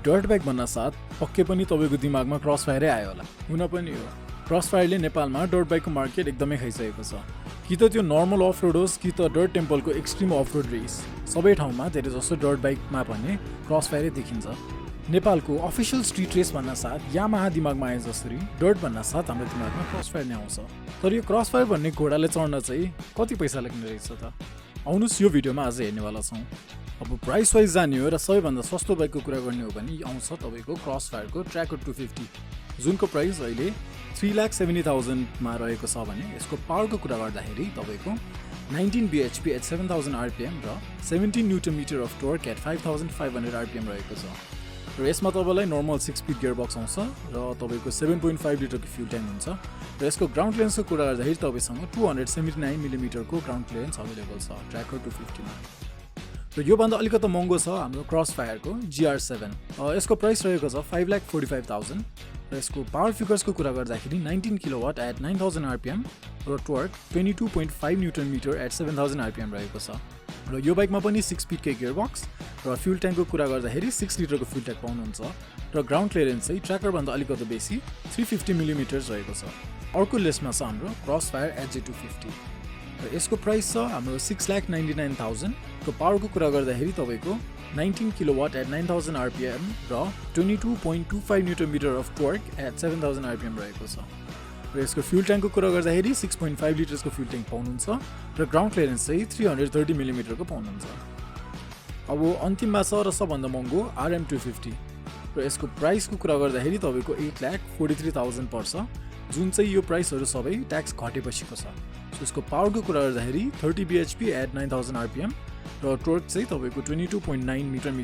Dirt bike भन्न साथ पक्कै पनि तपाईको दिमागमा क्रसफायरै आयो होला। हुन पनि हो, क्रसफायरले नेपालमा डर्ट बाइकको मार्केट एकदमै खाइसकेको छ। कि त त्यो नर्मल अफ रोड होस् कि त डर्ट टेम्पलको एक्सट्रिम अफ रोड रेस, सबै ठाउँमा धेरै जसो डर्ट बाइकमा भने क्रसफायरै देखिन्छ। नेपालको अफिसियल स्ट्रिट रेस भन्न साथ यामाहा दिमागमा आए जसरी डर्ट भन्न साथ हाम्रो दिमागमा क्रसफायर नै आउँछ। तर यो क्रसफायर भन्ने घोडाले चढ्न चाहिँ कति पैसा लाग्ने रहेछ त? आउनुहोस् यो भिडियोमा आज हेर्नेवाला छौँ। अब प्राइस वाइज जाने हो र सबैभन्दा सस्तो बाइकको कुरा गर्ने हो भने आउँछ तपाईँको क्रसफायरको ट्र्याकर 250, जुनको प्राइस अहिले 3,70,000 मा रहेको छ भने यसको पावरको कुरा गर्दाखेरि तपाईँको 19 bhp at 7,000 rpm र 17 Nm of torque at 5,500 rpm रहेको छ। र यसमा तपाईँलाई नर्मल 6 स्पिड गियर बक्स आउँछ र तपाईँको 7.5 लिटरको फ्युल ट्याङ्क हुन्छ। र यसको ग्राउन्ड क्लियरेन्सको कुरा गर्दाखेरि तपाईँसँग 279 mm को ग्राउन्ड क्लियरेन्स अभाइलेबल छ ट्र्याकर 250 मा। र योभन्दा अलिकति महँगो छ हाम्रो क्रसफायरको GR7। यसको प्राइस रहेको छ 5,45,000 र यसको पावर फिगर्सको कुरा गर्दाखेरि 19 किलोवाट एट 9,000 rpm र टोर्क 22.5 Nm एट 7,000 rpm रहेको छ। र यो बाइकमा पनि 6 स्पिडकै गियर बक्स र फ्युल ट्याङ्कको कुरा गर्दाखेरि 6 लिटरको फ्युल ट्याङ्क पाउनुहुन्छ। र ग्राउन्ड क्लियरेन्स चाहिँ ट्र्याकरभन्दा अलिकति बेसी 350 mm रहेको छ। अर्को लिस्टमा छ हाम्रो क्रसफायर HJ250 र यसको प्राइस छ हाम्रो 6,99,000 को पावरको कुरा गर्दाखेरि तपाईँको 19 किलोवाट एट 9,000 rpm र 22.25 Nm of torque at 7,000 rpm रहेको छ। र यसको फ्युल ट्याङ्कको कुरा गर्दाखेरि 6.5 लिटर्सको फ्युल ट्याङ्क पाउनुहुन्छ र ग्राउन्ड क्लियरेन्स चाहिँ 330 mm को पाउनुहुन्छ। अब अन्तिममा छ र सबभन्दा महँगो RM250 र यसको प्राइसको कुरा गर्दाखेरि तपाईँको 8,43,000 पर्छ, जुन चाहिँ यो प्राइसहरू सबै ट्याक्स घटेपछिको छ। यसको पावरको कुरा गर्दाखेरि 30 bhp एट 9,000 rpm र टोर्क चाहिँ तपाईँको 22.9 Nm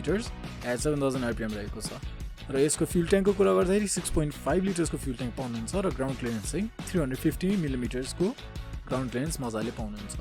एट 7,000 rpm रहेको छ। र यसको फ्युल ट्याङ्कको कुरा गर्दाखेरि 6.5 लिटर्सको फ्युल ट्याङ्क पाउनुहुन्छ र ग्राउन्ड क्लियरेन्स चाहिँ 350 mm को ग्राउन्ड क्लियरेन्स मजाले पाउनुहुन्छ।